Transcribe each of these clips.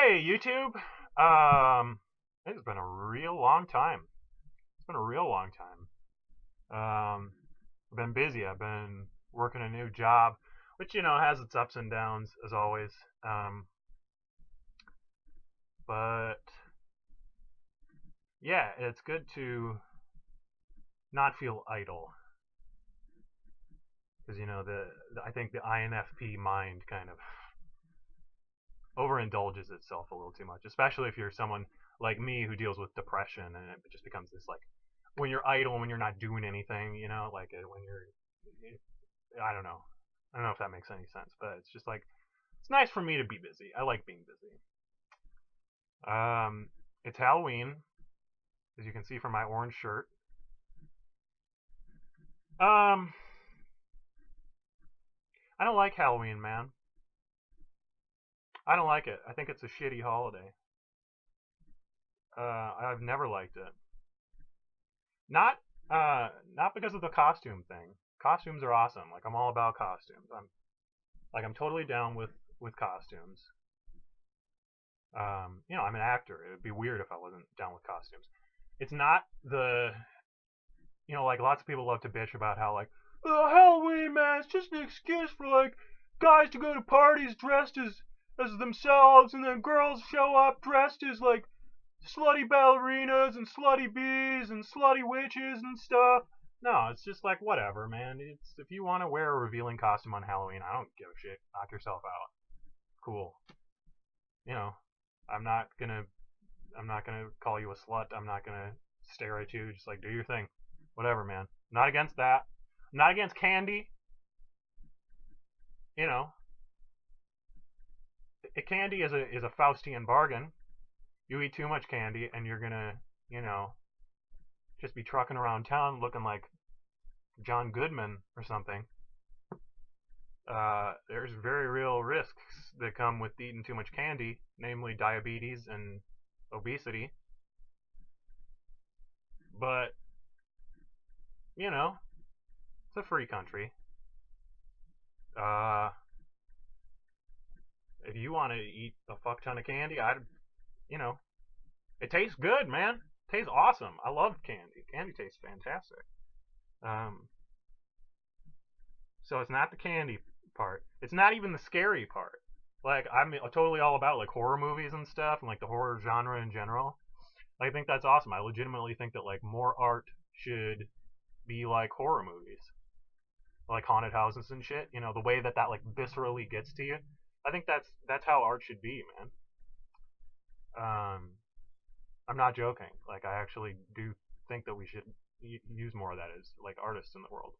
Hey, YouTube. It's been a real long time. It's been a real long time. I've been busy. I've been working a new job, which has its ups and downs as always. But yeah, it's good to not feel idle because I think the INFP mind kind of overindulges itself a little too much, especially if you're someone like me who deals with depression, and it just becomes this like when you're idle, when you're not doing anything, like when you're, I don't know, I don't know if that makes any sense, but it's just like it's nice for me to be busy. I like being busy. It's Halloween, as you can see from my orange shirt. I don't like Halloween, man. I don't like it. I think it's a shitty holiday. I've never liked it. Not because of the costume thing. Costumes are awesome. Like I'm all about costumes. I'm totally down with costumes. I'm an actor. It would be weird if I wasn't down with costumes. It's not the like lots of people love to bitch about how like, oh, Halloween, man, it's just an excuse for like guys to go to parties dressed as themselves, and then girls show up dressed as like slutty ballerinas and slutty bees and slutty witches and stuff. No, it's just like whatever, man. It's if you want to wear a revealing costume on Halloween, I don't give a shit. Knock yourself out. Cool. I'm not gonna call you a slut. I'm not gonna stare at you. Just like do your thing. Whatever, man. I'm not against that. I'm not against candy. Candy is a Faustian bargain. You eat too much candy and you're gonna, just be trucking around town looking like John Goodman or something. There's very real risks that come with eating too much candy, namely diabetes and obesity. But, it's a free country. If you want to eat a fuck ton of candy, it tastes good, man. It tastes awesome. I love candy. Candy tastes fantastic. So it's not the candy part. It's not even the scary part. Like I'm totally all about like horror movies and stuff, and like the horror genre in general. I think that's awesome. I legitimately think that like more art should be like horror movies, like haunted houses and shit. The way that like viscerally gets to you. I think that's how art should be, man. I'm not joking. Like I actually do think that we should use more of that as like artists in the world.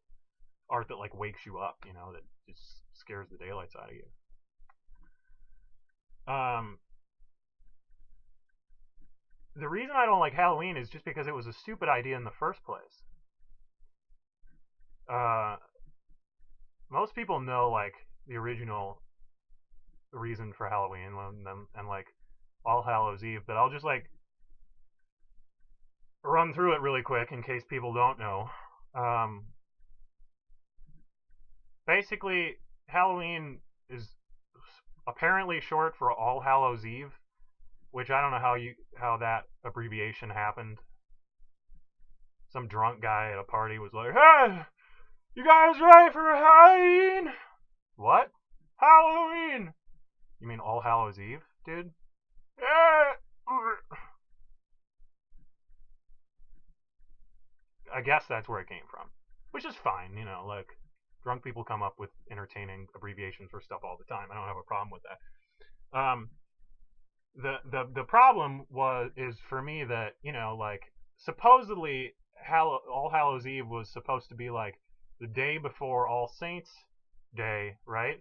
Art that like wakes you up, that just scares the daylights out of you. The reason I don't like Halloween is just because it was a stupid idea in the first place. Most people know like the original reason for Halloween and like All Hallows Eve, but I'll just like run through it really quick in case people don't know. Basically, Halloween is apparently short for All Hallows Eve, which I don't know how that abbreviation happened. Some drunk guy at a party was like, "Hey, you guys ready for Halloween?" What? Halloween? You mean All Hallows Eve, dude? Yeah. I guess that's where it came from, which is fine. Like drunk people come up with entertaining abbreviations for stuff all the time. I don't have a problem with that. The problem is for me that like supposedly All Hallows Eve was supposed to be like the day before All Saints Day, right?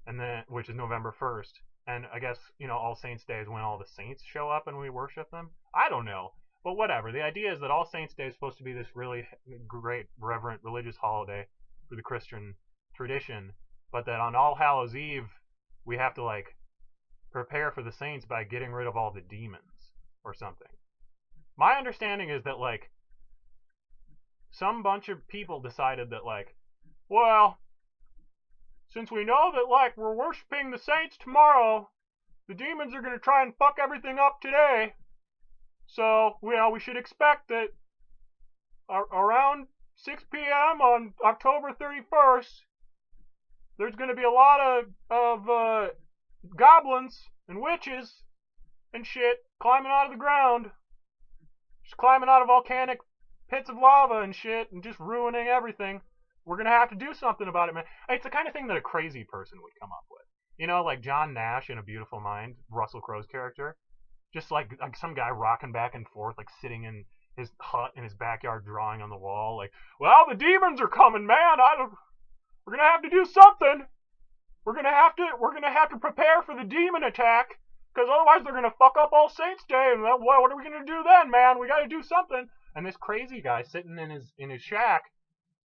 And then which is November 1st. And I guess All Saints Day is when all the saints show up and we worship them. I don't know. But whatever. The idea is that All Saints Day is supposed to be this really great, reverent religious holiday for the Christian tradition, but that on All Hallows Eve we have to like prepare for the saints by getting rid of all the demons or something. My understanding is that like some bunch of people decided that like, well, since we know that like we're worshiping the saints tomorrow, the demons are gonna try and fuck everything up today. So, we should expect that around 6 p.m. on October 31st, there's gonna be a lot of goblins and witches and shit climbing out of the ground, just climbing out of volcanic pits of lava and shit, and just ruining everything. We're gonna have to do something about it, man. It's the kind of thing that a crazy person would come up with. Like John Nash in A Beautiful Mind, Russell Crowe's character. Just like some guy rocking back and forth, like sitting in his hut in his backyard drawing on the wall, like, well, the demons are coming, man. We're gonna have to do something. We're gonna have to prepare for the demon attack, because otherwise they're gonna fuck up All Saints Day. And what are we gonna do then, man? We gotta do something. And this crazy guy sitting in his shack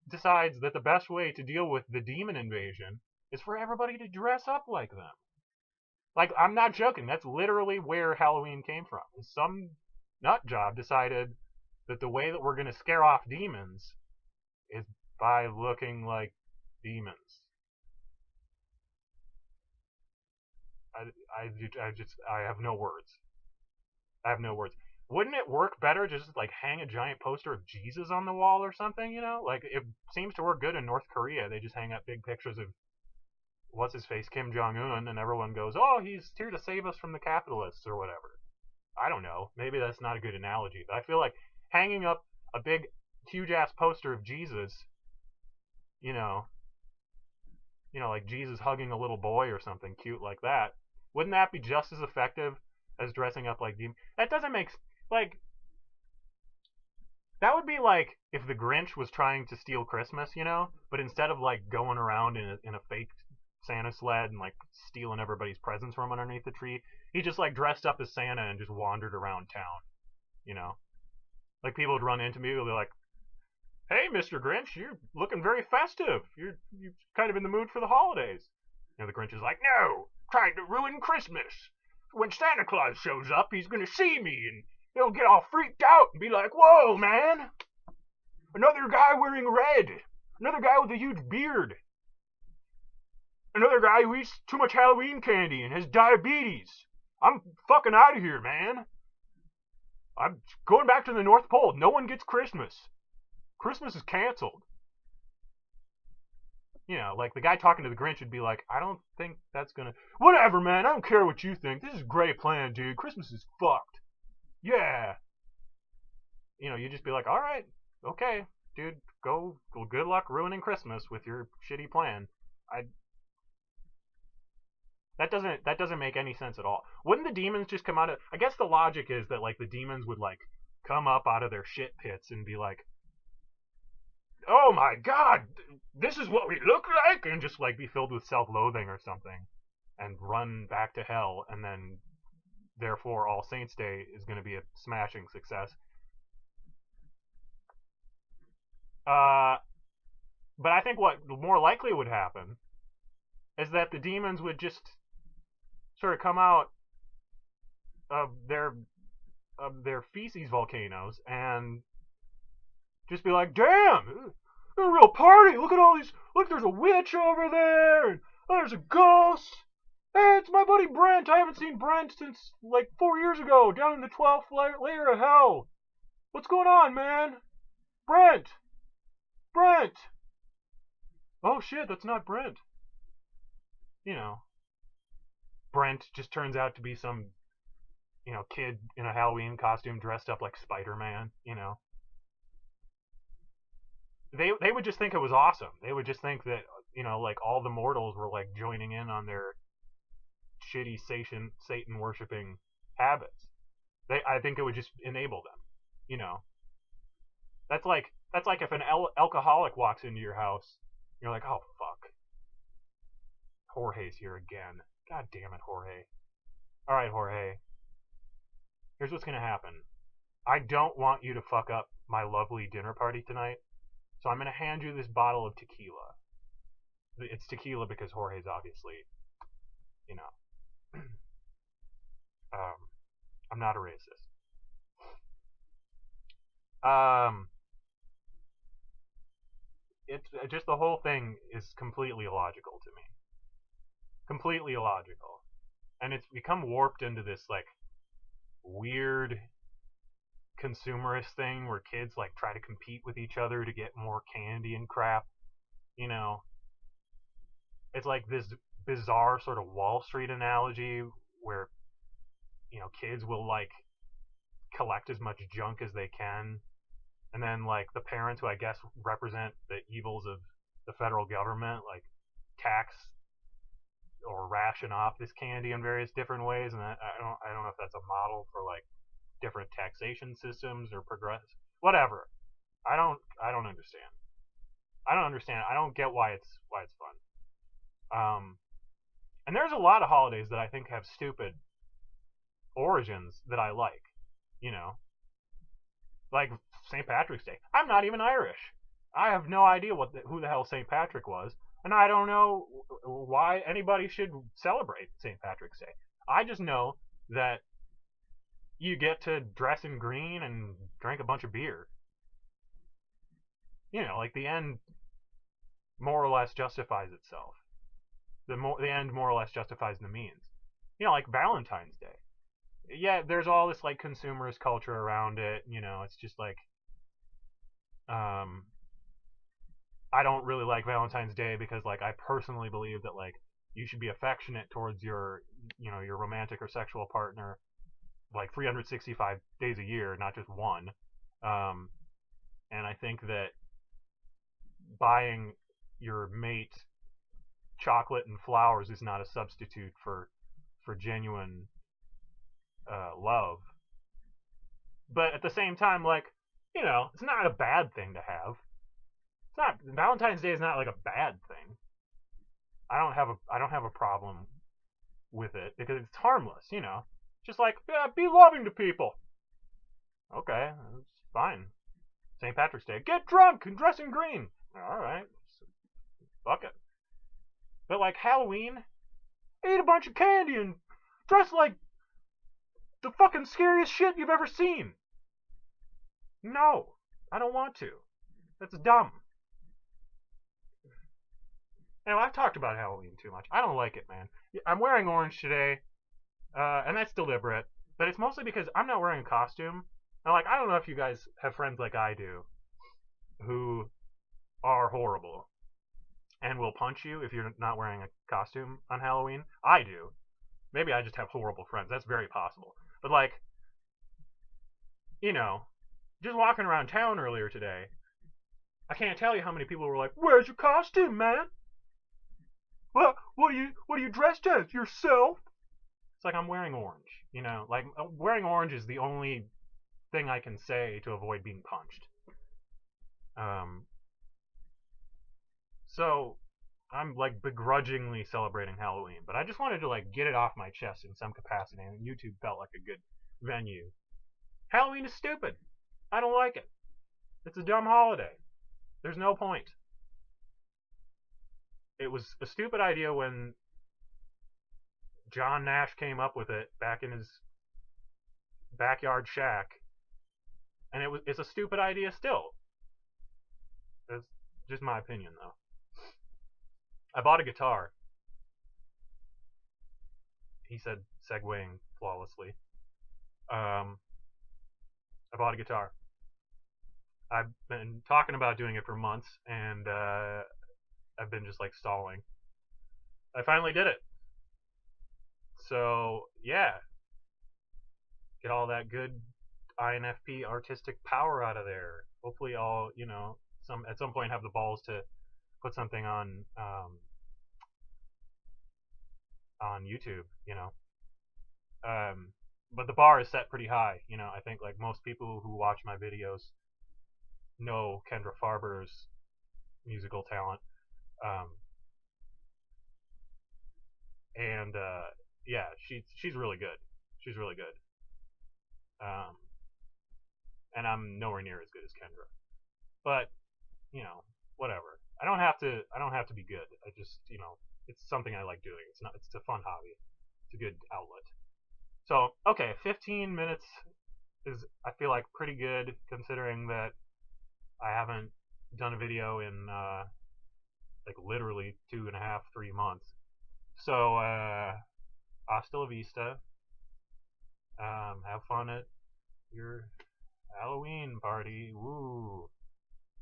decides that the best way to deal with the demon invasion is for everybody to dress up like them. Like, I'm not joking. That's literally where Halloween came from. Some nut job decided that the way that we're going to scare off demons is by looking like demons. I have no words. I have no words. Wouldn't it work better just like hang a giant poster of Jesus on the wall or something, Like, it seems to work good in North Korea. They just hang up big pictures of what's-his-face, Kim Jong-un, and everyone goes, oh, he's here to save us from the capitalists or whatever. I don't know. Maybe that's not a good analogy, but I feel like hanging up a big, huge-ass poster of Jesus, like Jesus hugging a little boy or something cute like that, wouldn't that be just as effective as dressing up like demons? That doesn't make, that would be like if the Grinch was trying to steal Christmas, but instead of like going around in a fake Santa sled and like stealing everybody's presents from underneath the tree, he just like dressed up as Santa and just wandered around town, Like, people would run into me and be like, hey, Mr. Grinch, you're looking very festive. You're kind of in the mood for the holidays. The Grinch is like, no, trying to ruin Christmas. When Santa Claus shows up, he's gonna see me and he'll get all freaked out and be like, whoa, man, another guy wearing red, another guy with a huge beard, another guy who eats too much Halloween candy and has diabetes. I'm fucking out of here, man. I'm going back to the North Pole. No one gets Christmas. Christmas is canceled. Like the guy talking to the Grinch would be like, I don't think that's gonna... Whatever, man. I don't care what you think. This is a great plan, dude. Christmas is fucked. Yeah. You'd just be like, all right, okay, dude, go. Good luck ruining Christmas with your shitty plan. That doesn't make any sense at all. Wouldn't the demons just come out of... I guess the logic is that, like, the demons would, like, come up out of their shit pits and be like, oh my god, this is what we look like, and just, like, be filled with self-loathing or something, and run back to hell, and then, therefore, All Saints Day is going to be a smashing success. But I think what more likely would happen is that the demons would just sort of come out of their feces volcanoes and just be like, damn, a real party. Look at all these. Look, there's a witch over there, and there's a ghost. Hey, it's my buddy Brent. I haven't seen Brent since like 4 years ago, down in the 12th layer of hell. What's going on, man? Brent. Oh shit, that's not Brent. Brent just turns out to be some, kid in a Halloween costume dressed up like Spider-Man, They would just think it was awesome. They would just think that, like all the mortals were like joining in on their shitty Satan worshipping habits. I think it would just enable them, That's like if an alcoholic walks into your house, you're like, oh fuck, Jorge's here again. God damn it, Jorge. All right, Jorge. Here's what's gonna happen. I don't want you to fuck up my lovely dinner party tonight, so I'm gonna hand you this bottle of tequila. It's tequila because Jorge's obviously, I'm not a racist. It's just the whole thing is completely illogical to me. Completely illogical. and it's become warped into this like weird consumerist thing where kids like try to compete with each other to get more candy and crap. You know, it's like this bizarre sort of Wall Street analogy where kids will like collect as much junk as they can, and then like the parents, who I guess represent the evils of the federal government, like tax or ration off this candy in various different ways. And I don't know if that's a model for like different taxation systems or whatever. I don't understand. I don't understand. I don't get why it's fun. And there's a lot of holidays that I think have stupid origins that I like. You know, like St. Patrick's Day. I'm not even Irish. I have no idea who the hell St. Patrick was, and I don't know why anybody should celebrate St. Patrick's Day. I just know that you get to dress in green and drink a bunch of beer. Like the end more or less justifies itself. The end more or less justifies the means. Like Valentine's Day. Yeah, there's all this like consumerist culture around it. It's just like, I don't really like Valentine's Day because like I personally believe that like you should be affectionate towards your romantic or sexual partner like 365 days a year, not just one. And I think that buying your mate chocolate and flowers is not a substitute for genuine love. But at the same time, like, it's not a bad thing to have. It's not Valentine's Day is not like a bad thing. I don't have a problem with it because it's harmless. Just like, yeah, be loving to people. Okay, that's fine. St. Patrick's Day, get drunk and dress in green. All right, fuck it. But like Halloween, eat a bunch of candy and dress like the fucking scariest shit you've ever seen. No, I don't want to. That's dumb. Anyway, I've talked about Halloween too much. I don't like it, man. I'm wearing orange today, and that's deliberate. But it's mostly because I'm not wearing a costume. And like, I don't know if you guys have friends like I do, who are horrible and will punch you if you're not wearing a costume on Halloween. I do. Maybe I just have horrible friends. That's very possible. But like, just walking around town earlier today, I can't tell you how many people were like, "Where's your costume, man? What are you dressed as? Yourself?" It's like I'm wearing orange. Like wearing orange is the only thing I can say to avoid being punched. So I'm like begrudgingly celebrating Halloween, but I just wanted to like get it off my chest in some capacity, and YouTube felt like a good venue. Halloween is stupid. I don't like it. It's a dumb holiday. There's no point. It was a stupid idea when John Nash came up with it back in his backyard shack, and it's a stupid idea still. That's just my opinion, though. I bought a guitar. He said, segueing flawlessly. I bought a guitar. I've been talking about doing it for months, and I've been just like stalling. I finally did it. So yeah, get all that good INFP artistic power out of there. Hopefully, I'll at some point have the balls to put something on YouTube. But the bar is set pretty high. I think like most people who watch my videos know Kendra Farber's musical talent. And yeah, she's really good. She's really good. And I'm nowhere near as good as Kendra. But, whatever. I don't have to be good. I just, it's something I like doing. It's a fun hobby. It's a good outlet. So, okay, 15 minutes is, I feel like, pretty good considering that I haven't done a video in like literally 2.5, 3 months. So hasta la vista. Have fun at your Halloween party. Woo.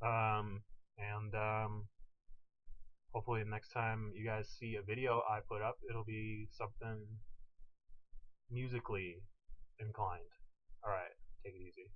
And hopefully next time you guys see a video I put up, it'll be something musically inclined. Alright, take it easy.